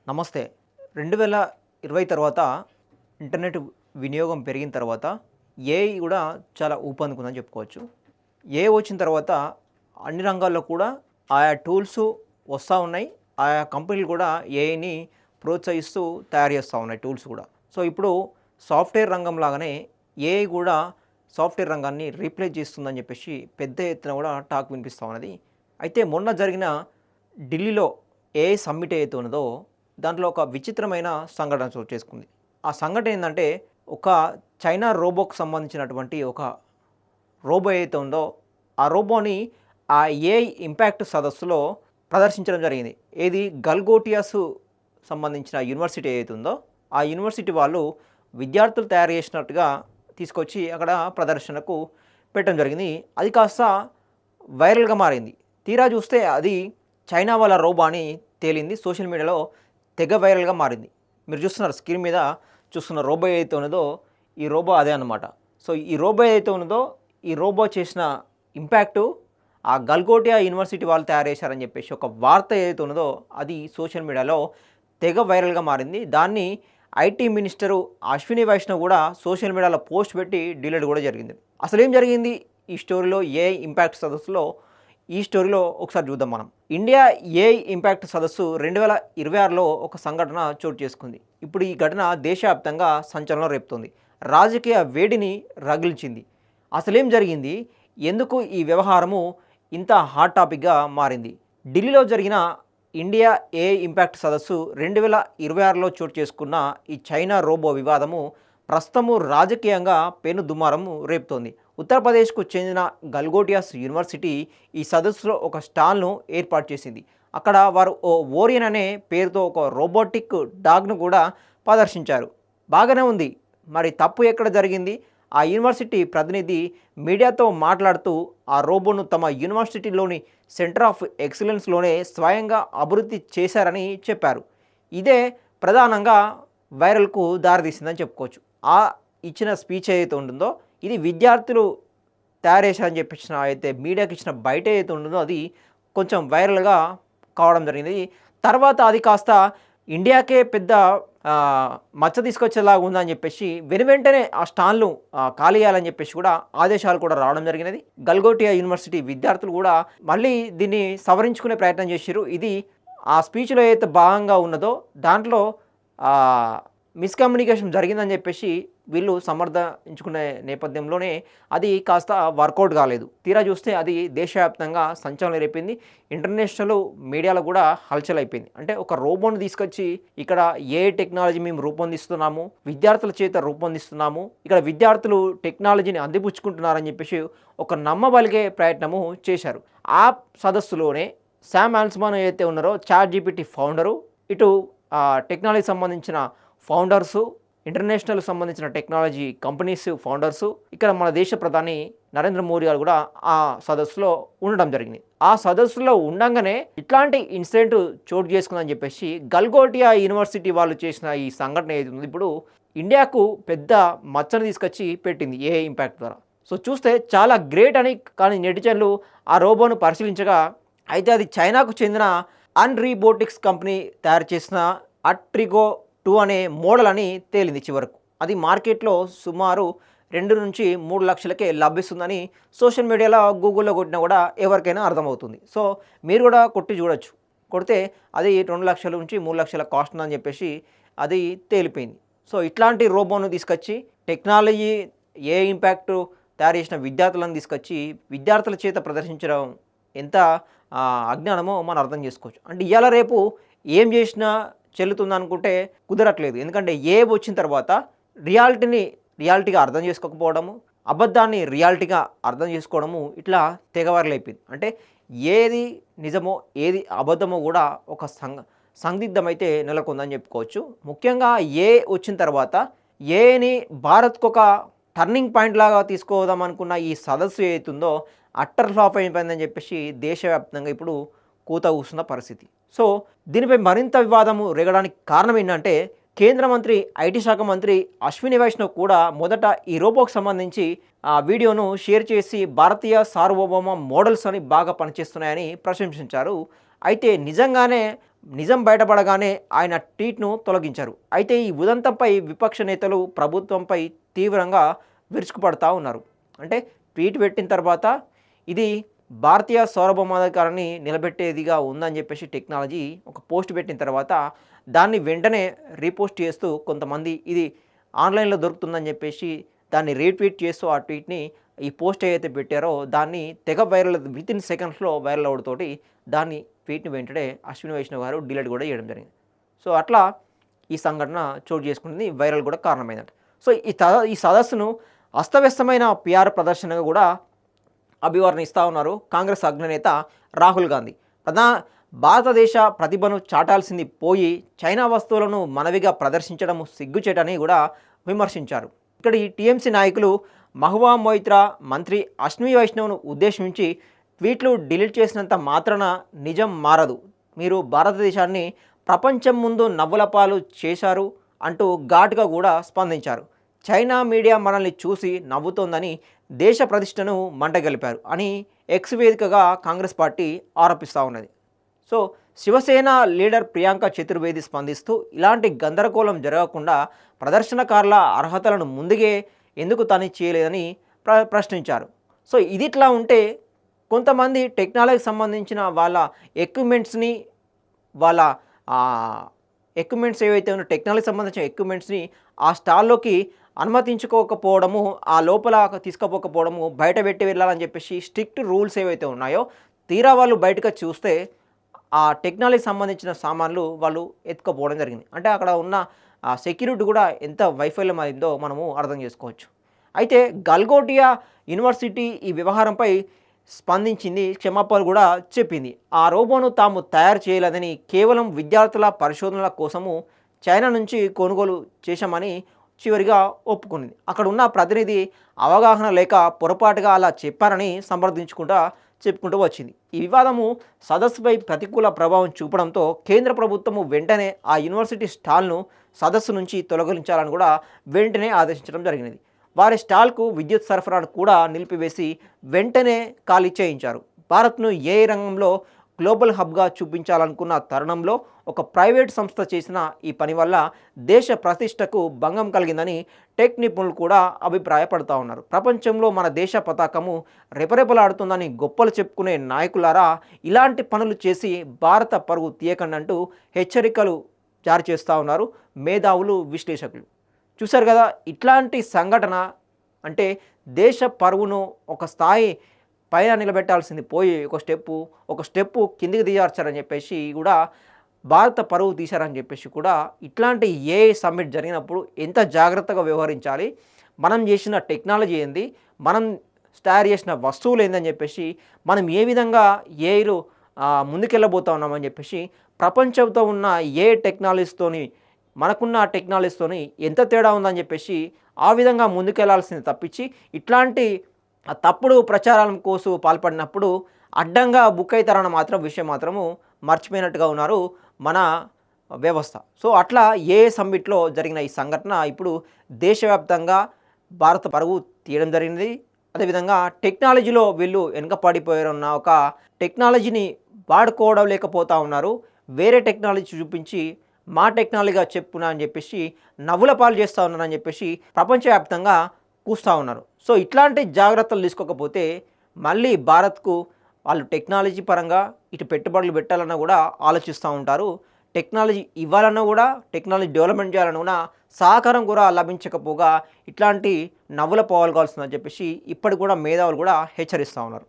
నమస్తే. 2020 తర్వాత ఇంటర్నెట్ వినియోగం పెరిగిన తర్వాత ఏఐ కూడా చాలా ఊపందుకుందని చెప్పుకోవచ్చు. ఏఐ వచ్చిన తర్వాత అన్ని రంగాల్లో కూడా ఆయా టూల్స్ వస్తూ ఉన్నాయి. ఆయా కంపెనీలు కూడా ఏఐని ప్రోత్సహిస్తూ తయారు చేస్తూ ఉన్నాయి టూల్స్ కూడా. సో ఇప్పుడు సాఫ్ట్‌వేర్ రంగం లాగానే ఏఐ కూడా సాఫ్ట్‌వేర్ రంగాన్ని రీప్లేస్ చేస్తుందని చెప్పేసి పెద్ద ఎత్తున కూడా టాక్ వినిపిస్తూ ఉన్నది. అయితే మొన్న జరిగిన ఢిల్లీలో ఏఐ సమ్మిట్ ఏదైతే ఉన్నదో దాంట్లో ఒక విచిత్రమైన సంఘటన చోటు చేసుకుంది. ఆ సంఘటన ఏందంటే ఒక చైనా రోబోకి సంబంధించినటువంటి ఒక రోబో ఏదైతే ఉందో ఆ రోబోని ఆ ఏఐ ఇంపాక్ట్ సదస్సులో ప్రదర్శించడం జరిగింది. ఏది గల్గోటియాస్ సంబంధించిన యూనివర్సిటీ ఏదైతే ఉందో ఆ యూనివర్సిటీ వాళ్ళు విద్యార్థులు తయారు చేసినట్టుగా తీసుకొచ్చి అక్కడ ప్రదర్శనకు పెట్టడం జరిగింది. అది కాస్త వైరల్గా మారింది. తీరా చూస్తే అది చైనా వాళ్ళ రోబో అని తేలింది. సోషల్ మీడియాలో తెగ వైరల్గా మారింది. మీరు చూస్తున్నారు స్క్రీన్ మీద చూస్తున్న రోబో ఏదైతే ఉన్నదో ఈ రోబో అదే అన్నమాట. సో ఈ రోబో ఏదైతే ఉన్నదో ఈ రోబో చేసిన ఇంపాక్టు ఆ గల్గోటియా యూనివర్సిటీ వాళ్ళు తయారు చేశారని చెప్పేసి ఒక వార్త ఏదైతే ఉన్నదో అది సోషల్ మీడియాలో తెగ వైరల్గా మారింది. దాన్ని ఐటీ మినిస్టరు అశ్విని వైష్ణవ్ కూడా సోషల్ మీడియాలో పోస్ట్ పెట్టి డిలీట్ కూడా జరిగింది. అసలు ఏం జరిగింది ఈ స్టోరీలో ఏఐ ఇంపాక్ట్ సదస్సులో? ఈ స్టోరీలో ఒకసారి చూద్దాం మనం. ఇండియా ఏఐ ఇంపాక్ట్ సదస్సు 2026లో ఒక సంఘటన చోటు చేసుకుంది. ఇప్పుడు ఈ ఘటన దేశవ్యాప్తంగా సంచలనం రేపుతోంది. రాజకీయ వేడిని రగిల్చింది. అసలేం జరిగింది? ఎందుకు ఈ వ్యవహారము ఇంత హాట్ టాపిక్గా మారింది? ఢిల్లీలో జరిగిన ఇండియా ఏఐ ఇంపాక్ట్ సదస్సు 2026లో చోటు చేసుకున్న ఈ చైనా రోబో వివాదము ప్రస్తుతము రాజకీయంగా పెను దుమారము రేపుతోంది. ఉత్తరప్రదేశ్కు చెందిన గల్గోటియాస్ యూనివర్సిటీ ఈ సదస్సులో ఒక స్టాల్ను ఏర్పాటు చేసింది. అక్కడ వారు ఓ ఓరియన్ అనే పేరుతో ఒక రోబోటిక్ డాగ్ను కూడా ప్రదర్శించారు. బాగానే ఉంది. మరి తప్పు ఎక్కడ జరిగింది? ఆ యూనివర్సిటీ ప్రతినిధి మీడియాతో మాట్లాడుతూ ఆ రోబోను తమ యూనివర్సిటీలోని సెంటర్ ఆఫ్ ఎక్సలెన్స్లోనే స్వయంగా అభివృద్ధి చేశారని చెప్పారు. ఇదే ప్రధానంగా వైరల్కు దారితీసిందని చెప్పుకోవచ్చు. ఆ ఇచ్చిన స్పీచ్ ఏదైతే ఉంటుందో ఇది విద్యార్థులు తయారు చేశారని చెప్పేసిన అయితే మీడియాకి ఇచ్చిన బయట ఏదైతే ఉంటుందో అది కొంచెం వైరల్గా కావడం జరిగింది. తర్వాత అది కాస్త ఇండియాకే పెద్ద మచ్చ తీసుకొచ్చేలాగా ఉందని చెప్పేసి వెనువెంటనే ఆ స్టాల్ను ఖాళీ చేయాలని చెప్పేసి కూడా ఆదేశాలు కూడా రావడం జరిగినది. గల్గోటియా యూనివర్సిటీ విద్యార్థులు కూడా మళ్ళీ దీన్ని సవరించుకునే ప్రయత్నం చేశారు. ఇది ఆ స్పీచ్లో ఏదైతే భాగంగా ఉన్నదో దాంట్లో మిస్కమ్యూనికేషన్ జరిగిందని చెప్పేసి వీళ్ళు సమర్థించుకునే నేపథ్యంలోనే అది కాస్త వర్కౌట్ కాలేదు. తీరా చూస్తే అది దేశవ్యాప్తంగా సంచలనం రేపింది. ఇంటర్నేషనల్ మీడియాలో కూడా హల్చల్ అయిపోయింది. అంటే ఒక రోబోని తీసుకొచ్చి ఇక్కడ ఏ టెక్నాలజీ మేము రూపొందిస్తున్నాము, విద్యార్థుల చేత రూపొందిస్తున్నాము, ఇక్కడ విద్యార్థులు టెక్నాలజీని అందిపుచ్చుకుంటున్నారని చెప్పేసి ఒక నమ్మబలిగే ప్రయత్నము చేశారు. ఆ సదస్సులోనే శామ్ ఆల్ట్మాన్ ఏదైతే ఉన్నారో చాట్ జీపీటీ ఫౌండరు, ఇటు టెక్నాలజీ సంబంధించిన ఫౌండర్సు, ఇంటర్నేషనల్ సంబంధించిన టెక్నాలజీ కంపెనీస్ ఫౌండర్సు, ఇక్కడ మన దేశ ప్రధాని నరేంద్ర మోడీ గారు కూడా ఆ సదస్సులో ఉండడం జరిగింది. ఆ సదస్సులో ఉండంగానే ఇట్లాంటి ఇన్సిడెంట్ చోటు చేసుకుందని చెప్పేసి గల్గోటియా యూనివర్సిటీ వాళ్ళు చేసిన ఈ సంఘటన ఏది ఉంది ఇప్పుడు ఇండియాకు పెద్ద మచ్చను తీసుకొచ్చి పెట్టింది ఏఐ ఇంపాక్ట్ ద్వారా. సో చూస్తే చాలా గ్రేట్ అని కానీ నెటిజన్లు ఆ రోబోను పరిశీలించగా అయితే అది చైనాకు చెందిన అన్రీబోటిక్స్ కంపెనీ తయారు చేసిన అట్రిగో 2 అనే మోడల్ అని తేలింది చివరకు. అది మార్కెట్లో సుమారు 2 నుంచి 3 లక్షలకే లభిస్తుందని సోషల్ మీడియాలో గూగుల్లో కొట్టినా కూడా ఎవరికైనా అర్థమవుతుంది. సో మీరు కూడా కొట్టి చూడొచ్చు. కొడితే అది 2 లక్షల నుంచి 3 లక్షల కాస్ట్ అని చెప్పేసి అది తేలిపోయింది. సో ఇట్లాంటి రోబోను తీసుకొచ్చి టెక్నాలజీ ఏ ఇంపాక్ట్ తయారు చేసిన విద్యార్థులను తీసుకొచ్చి విద్యార్థుల చేత ప్రదర్శించడం ఎంత అజ్ఞానమో మనం అర్థం చేసుకోవచ్చు. అంటే ఇవాళ రేపు ఏం చేసినా చెల్లుతుంది అనుకుంటే కుదరట్లేదు. ఎందుకంటే ఏ వచ్చిన తర్వాత రియాలిటీగా అర్థం చేసుకోకపోవడము, అబద్ధాన్ని రియాలిటీగా అర్థం చేసుకోవడము ఇట్లా తెగవరలైపోయింది. అంటే ఏది నిజమో ఏది అబద్ధమో కూడా ఒక సందిగ్ధమైతే నెలకొందని చెప్పుకోవచ్చు. ముఖ్యంగా ఏ వచ్చిన తర్వాత ఏని భారత్కు ఒక టర్నింగ్ పాయింట్ లాగా తీసుకోదాం అనుకున్న ఈ సదస్సు ఏదైతుందో అట్టర్ ఫ్లాప్ అయిపోయిందని చెప్పేసి దేశవ్యాప్తంగా ఇప్పుడు కూత కూస్తున్న పరిస్థితి. సో దీనిపై మరింత వివాదము రేగడానికి కారణం ఏంటంటే కేంద్ర మంత్రి ఐటీ శాఖ మంత్రి అశ్విని వైష్ణవ్ కూడా మొదట ఈ రోబోకి సంబంధించి ఆ వీడియోను షేర్ చేసి భారతీయ సార్వభౌమ మోడల్స్ అని బాగా పనిచేస్తున్నాయని ప్రశంసించారు. అయితే నిజంగానే నిజం బయటపడగానే ఆయన ట్వీట్ను తొలగించారు. అయితే ఈ ఉదంతంపై విపక్ష నేతలు ప్రభుత్వంపై తీవ్రంగా విరుచుకుపడతా ఉన్నారు. అంటే ట్వీట్ పెట్టిన తర్వాత ఇది భారతీయ సార్వభౌమాధికారాన్ని నిలబెట్టేదిగా ఉందని చెప్పేసి టెక్నాలజీ ఒక పోస్ట్ పెట్టిన తర్వాత దాన్ని వెంటనే రీపోస్ట్ చేస్తూ కొంతమంది ఇది ఆన్లైన్లో దొరుకుతుందని చెప్పేసి దాన్ని రీట్వీట్ చేస్తూ ఆ ట్వీట్ని ఈ పోస్ట్ ఏదైతే పెట్టారో దాన్ని తెగ వైరల్ వితిన్ సెకండ్స్లో వైరల్ అవడంతోటి దాన్ని ట్వీట్ని వెంటనే అశ్విని వైష్ణవ్ గారు డిలీట్ కూడా చేయడం జరిగింది. సో అట్లా ఈ సంఘటన చోటు చేసుకుంటుంది, వైరల్ కూడా కారణమైందట. సో ఈ సదస్సును అస్తవ్యస్తమైన పిఆర్ ప్రదర్శనగా కూడా అభివర్ణిస్తూ ఉన్నారు కాంగ్రెస్ అగ్రనేత రాహుల్ గాంధీ. భారతదేశ ప్రతిభను చాటాల్సింది పోయి చైనా వస్తువులను మనవిగా ప్రదర్శించడం సిగ్గుచేటని కూడా విమర్శించారు. ఇక్కడ ఈ టీఎంసీ నాయకులు మహువా మొయిత్రా మంత్రి అశ్విని వైష్ణవ్ను ఉద్దేశించి ట్వీట్లు డిలీట్ చేసినంత మాత్రాన నిజం మారదు, మీరు భారతదేశాన్ని ప్రపంచం ముందు నవ్వుల పాలు చేశారు అంటూ ఘాటుగా కూడా స్పందించారు. చైనా మీడియా మనల్ని చూసి నవ్వుతోందని దేశ ప్రతిష్టను మంటగలిపారు అని ఎక్స్ వేదికగా కాంగ్రెస్ పార్టీ ఆరోపిస్తూ ఉన్నది. సో శివసేన లీడర్ ప్రియాంక చతుర్వేది స్పందిస్తూ ఇలాంటి గందరగోళం జరగకుండా ప్రదర్శనకారుల అర్హతలను ముందుగే ఎందుకు తని చేయలేదని ప్రశ్నించారు. సో ఇది ఇట్లా ఉంటే కొంతమంది టెక్నాలజీకి సంబంధించిన వాళ్ళ ఎక్విప్మెంట్స్ని వాళ్ళ ఎక్విప్మెంట్స్ ఏవైతే ఉన్నాయో టెక్నాలజీకి సంబంధించిన ఎక్విప్మెంట్స్ని ఆ స్టాల్లోకి అనుమతించుకోకపోవడము, ఆ లోపల తీసుకుపోకపోవడము, బయట పెట్టి వెళ్ళాలని చెప్పేసి స్ట్రిక్ట్ రూల్స్ ఏవైతే ఉన్నాయో తీరా వాళ్ళు బయటకు చూస్తే ఆ టెక్నాలజీకి సంబంధించిన సామాన్లు వాళ్ళు ఎత్తుకపోవడం జరిగింది. అంటే అక్కడ ఉన్న సెక్యూరిటీ కూడా ఎంత వైఫల్యం అయిందో మనము అర్థం చేసుకోవచ్చు. అయితే గల్గోటియా యూనివర్సిటీ ఈ వ్యవహారంపై స్పందించింది, క్షమాపణలు కూడా చెప్పింది. ఆ రోబోను తాము తయారు చేయలేదని కేవలం విద్యార్థుల పరిశోధనల కోసము చైనా నుంచి కొనుగోలు చేశామని చివరిగా ఒప్పుకుంది. అక్కడ ఉన్న ప్రతినిధి అవగాహన లేక పొరపాటుగా అలా చెప్పారని చెప్పుకుంటూ వచ్చింది. ఈ వివాదము సదస్సుపై ప్రతికూల ప్రభావం చూపడంతో కేంద్ర ప్రభుత్వము వెంటనే ఆ యూనివర్సిటీ స్టాల్ను సదస్సు నుంచి తొలగించాలని కూడా వెంటనే ఆదేశించడం జరిగినది. వారి స్టాల్కు విద్యుత్ సరఫరాను కూడా నిలిపివేసి వెంటనే ఖాళీ చేయించారు. భారత్ను ఏ రంగంలో గ్లోబల్ హబ్గా చూపించాలనుకున్న తరుణంలో ఒక ప్రైవేట్ సంస్థ చేసిన ఈ పని వల్ల దేశ ప్రతిష్టకు భంగం కలిగిందని టెక్ నిపుణులు కూడా అభిప్రాయపడుతూ ఉన్నారు. ప్రపంచంలో మన దేశ పతాకము రెపరెపలాడుతుందని గొప్పలు చెప్పుకునే నాయకులారా ఇలాంటి పనులు చేసి భారత పరుగు తీయకండి అంటూ హెచ్చరికలు జారీ చేస్తూ ఉన్నారు మేధావులు, విశ్లేషకులు. చూశారు కదా, ఇట్లాంటి సంఘటన అంటే దేశ పరువును ఒక స్థాయి పైన నిలబెట్టాల్సింది పోయి ఒక స్టెప్పు కిందికి దిగార్చారని చెప్పేసి కూడా భారత పరువు తీశారని చెప్పేసి కూడా ఇట్లాంటి ఏఐ సమ్మిట్ జరిగినప్పుడు ఎంత జాగ్రత్తగా వ్యవహరించాలి, మనం చేసిన టెక్నాలజీ ఏంది, మనం తయారు చేసిన వస్తువులు ఏందని చెప్పేసి మనం ఏ విధంగా ఏఐలో ముందుకెళ్ళబోతా ఉన్నామని చెప్పేసి ప్రపంచంతో ఉన్న ఏ టెక్నాలజీతోని మనకున్న టెక్నాలజీతోని ఎంత తేడా ఉందని చెప్పేసి ఆ విధంగా ముందుకెళ్లాల్సింది తప్పించి ఇట్లాంటి తప్పుడు ప్రచారం కోసం పాల్పడినప్పుడు అడ్డంగా బుక్ అవుతారన్న విషయం మాత్రము మర్చిపోయినట్టుగా ఉన్నారు మన వ్యవస్థ. సో అట్లా ఏ సమ్మిట్లో జరిగిన ఈ సంఘటన ఇప్పుడు దేశవ్యాప్తంగా భారత పరుగు తీయడం జరిగింది. అదేవిధంగా టెక్నాలజీలో వీళ్ళు వెనుకపడిపోయారన్న ఒక టెక్నాలజీని వాడుకోవడం లేకపోతూ ఉన్నారు. వేరే టెక్నాలజీ చూపించి మా టెక్నాలజీగా చెప్పునా అని చెప్పేసి నవ్వుల పాలు చేస్తూ ఉన్నారని చెప్పేసి ప్రపంచవ్యాప్తంగా కూస్తూ ఉన్నారు. సో ఇట్లాంటి జాగ్రత్తలు తీసుకోకపోతే మళ్ళీ భారత్కు వాళ్ళు టెక్నాలజీ పరంగా ఇటు పెట్టుబడులు పెట్టాలన్నా కూడా ఆలోచిస్తూ ఉంటారు. టెక్నాలజీ ఇవ్వాలన్నా కూడా, టెక్నాలజీ డెవలప్మెంట్ చేయాలన్నా కూడా సహకారం కూడా లభించకపోగా ఇట్లాంటి నవ్వుల పోవాల్సిందని చెప్పేసి ఇప్పటికి కూడా మేధావులు కూడా హెచ్చరిస్తూ ఉన్నారు.